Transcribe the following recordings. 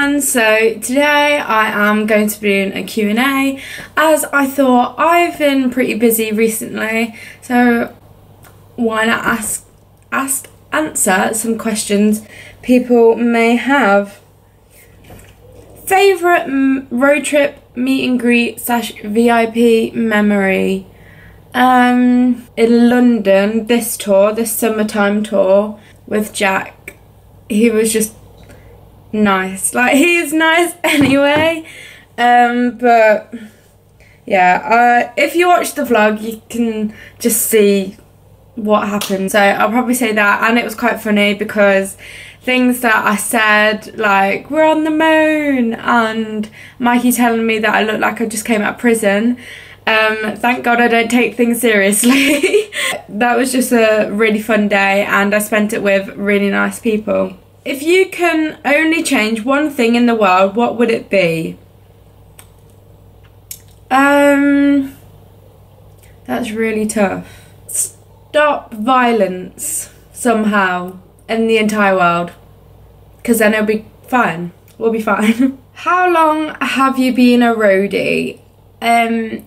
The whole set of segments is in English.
everyone, so today I am going to be doing a Q&A as I thought I've been pretty busy recently, so why not answer some questions people may have. Favourite road trip, meet and greet / VIP memory? In London, this summertime tour with Jack. He was just nice, like he's nice anyway, but yeah, if you watch the vlog you can just see what happened, so I'll probably say that. And it was quite funny because things that I said, like we're on the moon, and Mikey telling me that I look like I just came out of prison. Thank God I don't take things seriously. That was just a really fun day and I spent it with really nice people. If you can only change one thing in the world, what would it be? That's really tough. Stop violence somehow in the entire world, because then it'll be fine. We'll be fine. How long have you been a roadie? I'll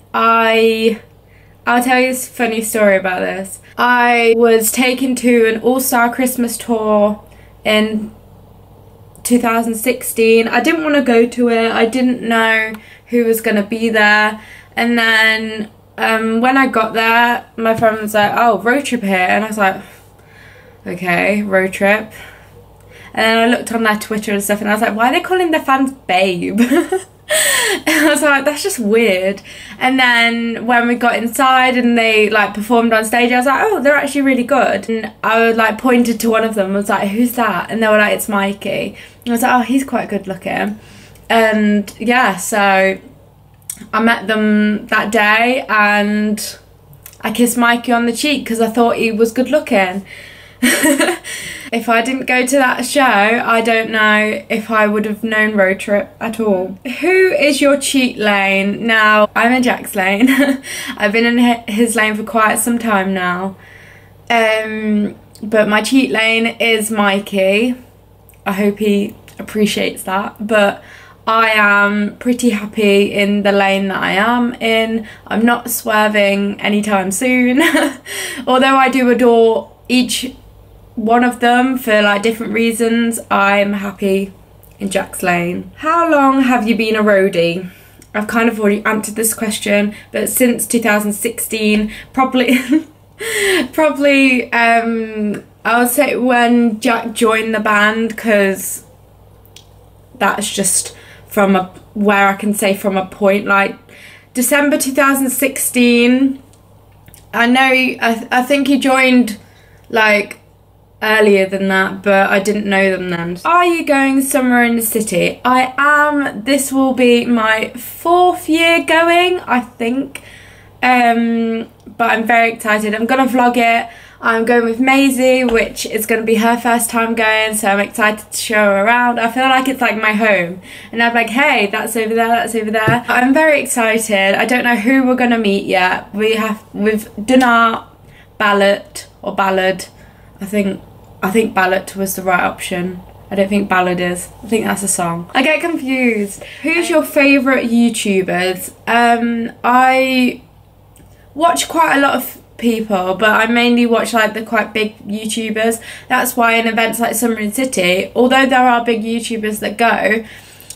tell you a funny story about this. I was taken to an all-star Christmas tour in 2016. I didn't want to go to it. I didn't know who was going to be there. And then when I got there, my friend was like, oh, road trip here. And I was like, okay, road trip. And then I looked on their Twitter and stuff and I was like, why are they calling their fans babe? And I was like, that's just weird. And then when we got inside and they like performed on stage, I was like, oh, they're actually really good. And I like pointed to one of them and was like, who's that? And they were like, it's Mikey. And I was like, oh, he's quite good looking. And yeah, so I met them that day and I kissed Mikey on the cheek because I thought he was good looking. If I didn't go to that show, I don't know if I would have known road trip at all. Who is your cheat lane? Now, I'm in Jack's lane. I've been in his lane for quite some time now. But my cheat lane is Mikey. I hope he appreciates that. But I am pretty happy in the lane that I am in. I'm not swerving anytime soon. Although I do adore each one of them for like different reasons, I'm happy in Jack's lane. How long have you been a roadie? I've kind of already answered this question, but since 2016, probably I would say when Jack joined the band, because that's just from where I can say from a point, like December 2016. I think he joined like earlier than that, but I didn't know them then. Are you going somewhere in the city? I am. This will be my 4th year going, I think. But I'm very excited. I'm gonna vlog it. I'm going with Maisie, which is going to be her first time going, so I'm excited to show her around. I feel like it's like my home, and I'm like, hey, that's over there, that's over there. I'm very excited. I don't know who we're going to meet yet. We've done our ballot. I think ballot was the right option. I don't think ballad is. I think that's a song. I get confused. Who's your favourite YouTubers? I watch quite a lot of people, but I mainly watch like the quite big YouTubers. That's why in events like Summer in City, although there are big YouTubers that go,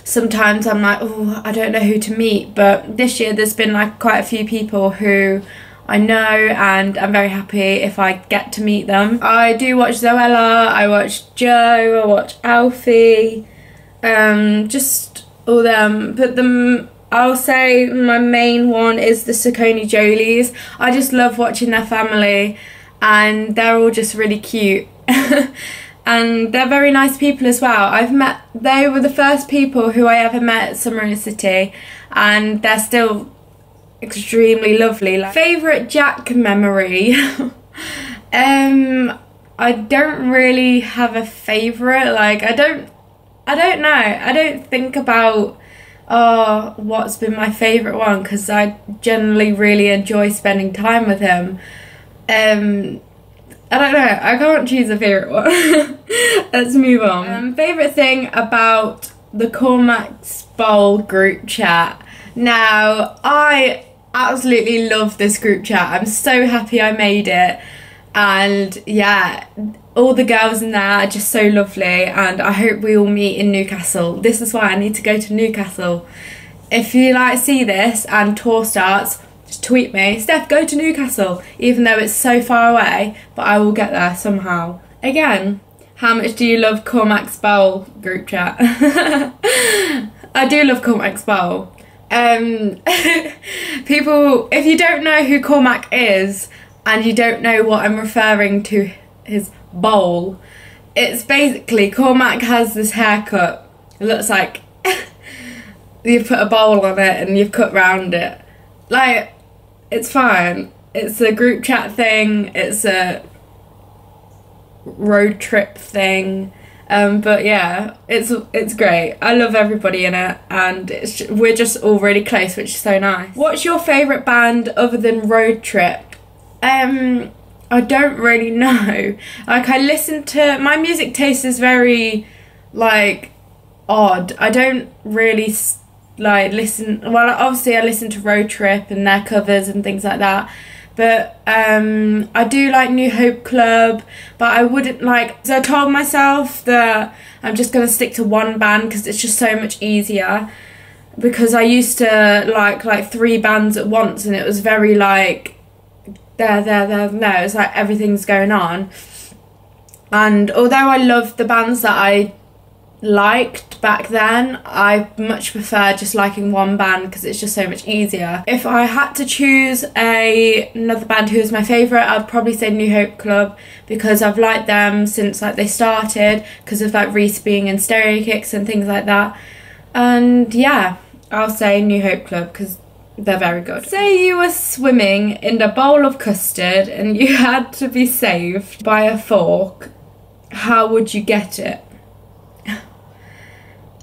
sometimes I'm like, oh, I don't know who to meet. But this year there's been like quite a few people who I know, and I'm very happy if I get to meet them. I do watch Zoella, I watch Joe, I watch Alfie, just all them. But I'll say my main one is the Saucony Jolies. I just love watching their family, and they're all just really cute. And they're very nice people as well. They were the first people who I ever met at Summer in the City, and they're still extremely lovely. Like, favourite Jack memory? I don't really have a favourite. Like, I don't know. I don't think about what's been my favourite one, because I generally really enjoy spending time with him. I don't know, I can't choose a favourite one. Let's move on. Favourite thing about the Cormac's Bowl group chat. Now, I absolutely love this group chat. I'm so happy I made it. And yeah, all the girls in there are just so lovely, and I hope we all meet in Newcastle. This is why I need to go to Newcastle. If you like see this and tour starts, just tweet me, Steph, go to Newcastle, even though it's so far away, but I will get there somehow. Again, how much do you love Cormac's Bowl group chat? I do love Cormac's Bowl. People, if you don't know who Cormac is and you don't know what I'm referring to his bowl, it's basically Cormac has this haircut. It looks like you've put a bowl on it and you've cut round it. Like, it's fine. It's a group chat thing. It's a road trip thing. But yeah, it's great. I love everybody in it, and we're just all really close, which is so nice. What's your favourite band other than Road Trip? I don't really know. Like, I listen to, my music taste is very like odd. I don't really like listen, well, obviously I listen to Road Trip and their covers and things like that, but I do like New Hope Club, but I wouldn't like, so I told myself that I'm just going to stick to one band because it's just so much easier, because I used to like 3 bands at once, and it was very like there, it's like everything's going on. And although I loved the bands that I liked back then, I much prefer just liking one band because it's just so much easier. If I had to choose another band who was my favourite, I'd probably say New Hope Club, because I've liked them since like they started, because of like Reese being in Stereo Kicks and things like that. And yeah, I'll say New Hope Club because they're very good. Say you were swimming in a bowl of custard and you had to be saved by a fork, how would you get it?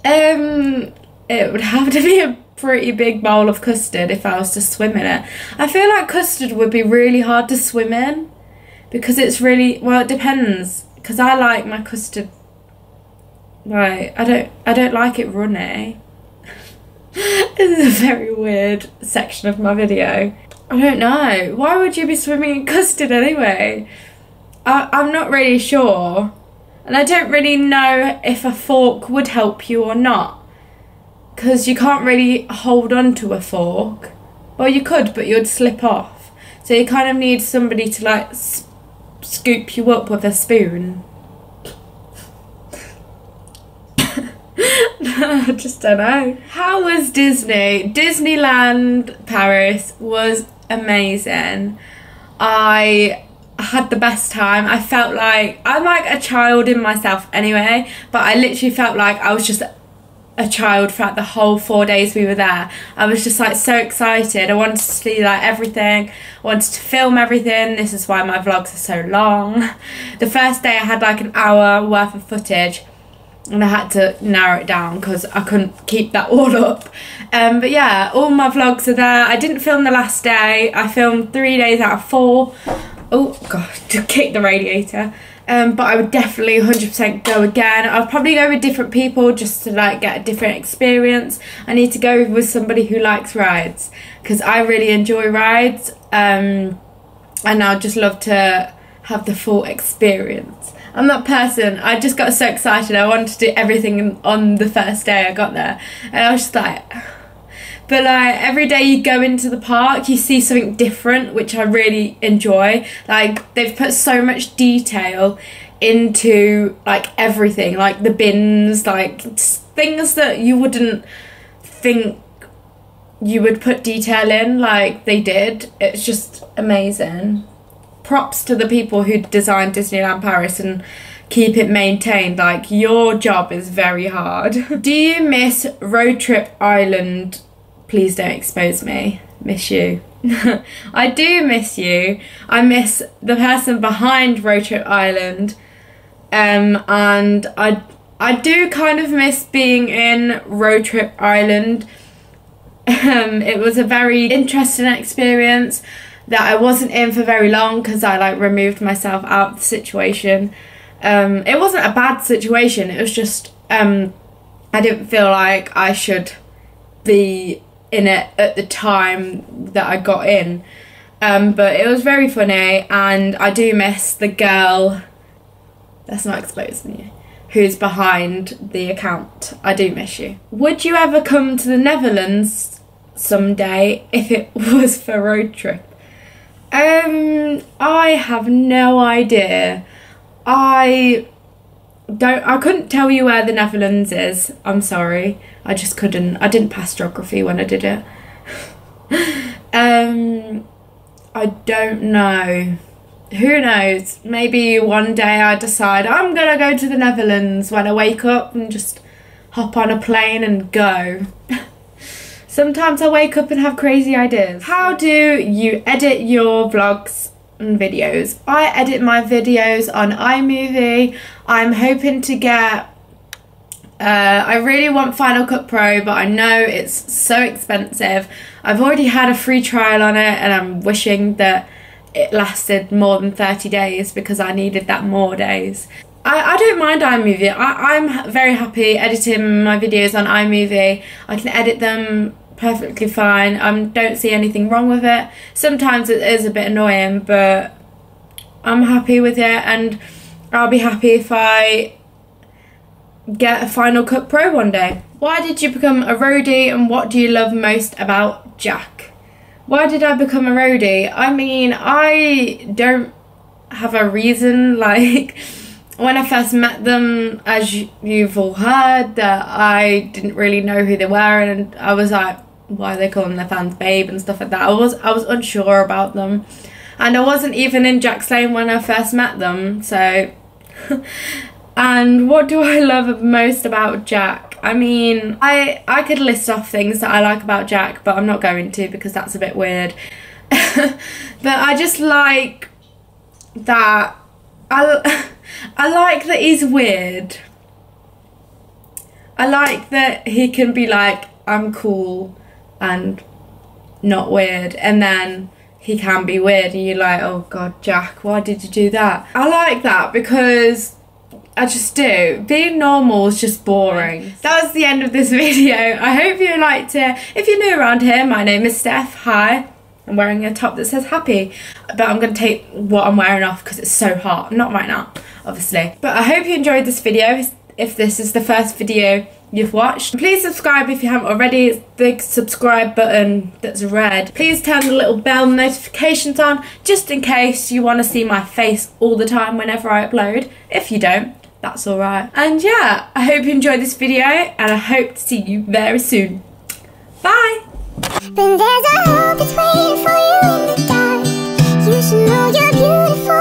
It would have to be a pretty big bowl of custard if I was to swim in it. I feel like custard would be really hard to swim in, because it's really, well, it depends, because I like my custard, right, I don't like it runny. This is a very weird section of my video. I don't know, why would you be swimming in custard anyway? I'm not really sure. And I don't really know if a fork would help you or not, because you can't really hold on to a fork. Well, you could, but you'd slip off. So you kind of need somebody to like scoop you up with a spoon. I just don't know. How was Disney? Disneyland Paris was amazing. I had the best time. I felt like, I'm like a child in myself anyway, but I literally felt like I was just a child throughout the whole 4 days we were there. I was just like so excited. I wanted to see like everything. I wanted to film everything. This is why my vlogs are so long. The first day I had like an hour worth of footage, and I had to narrow it down because I couldn't keep that all up. But yeah, all my vlogs are there. I didn't film the last day. I filmed 3 days out of 4. Oh god, to kick the radiator. But I would definitely 100% go again. I'll probably go with different people just to like get a different experience. I need to go with somebody who likes rides, because I really enjoy rides, and I'd just love to have the full experience. I'm that person, I just got so excited. I wanted to do everything on the first day I got there, and I was just like, but like every day you go into the park you see something different, which I really enjoy. Like, they've put so much detail into like everything, like the bins, like things that you wouldn't think you would put detail in, like they did. It's just amazing. Props to the people who designed Disneyland Paris and keep it maintained. Like, your job is very hard. Do you miss Road Trip Island? Please don't expose me. Miss you. I do miss you. I miss the person behind Road Trip Island. And I do kind of miss being in Road Trip Island. It was a very interesting experience that I wasn't in for very long, because I like removed myself out of the situation. It wasn't a bad situation, it was just I didn't feel like I should be in it at the time that I got in. But it was very funny, and I do miss the girl, that's not exposing you, who's behind the account. I do miss you. Would you ever come to the Netherlands someday if it was for road trip? I have no idea. I couldn't tell you where the Netherlands is. I'm sorry. I just couldn't. I didn't pass geography when I did it. I don't know. Who knows? Maybe one day I decide I'm gonna go to the Netherlands when I wake up and just hop on a plane and go. Sometimes I wake up and have crazy ideas. How do you edit your vlogs and videos? I edit my videos on iMovie. I'm hoping to get I really want Final Cut Pro, but I know it's so expensive. I've already had a free trial on it, and I'm wishing that it lasted more than 30 days because I needed that more days. I don't mind iMovie. I'm very happy editing my videos on iMovie. I can edit them perfectly fine. Don't see anything wrong with it. Sometimes it is a bit annoying, but I'm happy with it, and I'll be happy if I get a Final Cut Pro one day. Why did you become a roadie, and what do you love most about Jack? Why did I become a roadie? I mean, I don't have a reason. Like, when I first met them, as you've all heard, that I didn't really know who they were, and I was like, why are they calling their fans babe and stuff like that. I was unsure about them, and I wasn't even in Jack's Lane when I first met them, so and what do I love most about Jack? I mean, I could list off things that I like about Jack, but I'm not going to because that's a bit weird. But I just like that I like that he's weird. I like that he can be like, I'm cool and not weird, and then he can be weird and you're like, oh god, Jack, why did you do that? I like that because I just do. Being normal is just boring. That was the end of this video. I hope you liked it. If you're new around here, my name is Steph. Hi. I'm wearing a top that says happy, but I'm going to take what I'm wearing off because it's so hot. Not right now, obviously. But I hope you enjoyed this video. If this is the first video you've watched, please subscribe if you haven't already. It's the big subscribe button that's red. Please turn the little bell notifications on just in case you want to see my face all the time whenever I upload. If you don't, that's alright. And yeah, I hope you enjoyed this video, and I hope to see you very soon. Bye! When there's a hope that's waiting for you in the dark, you should know you're beautiful.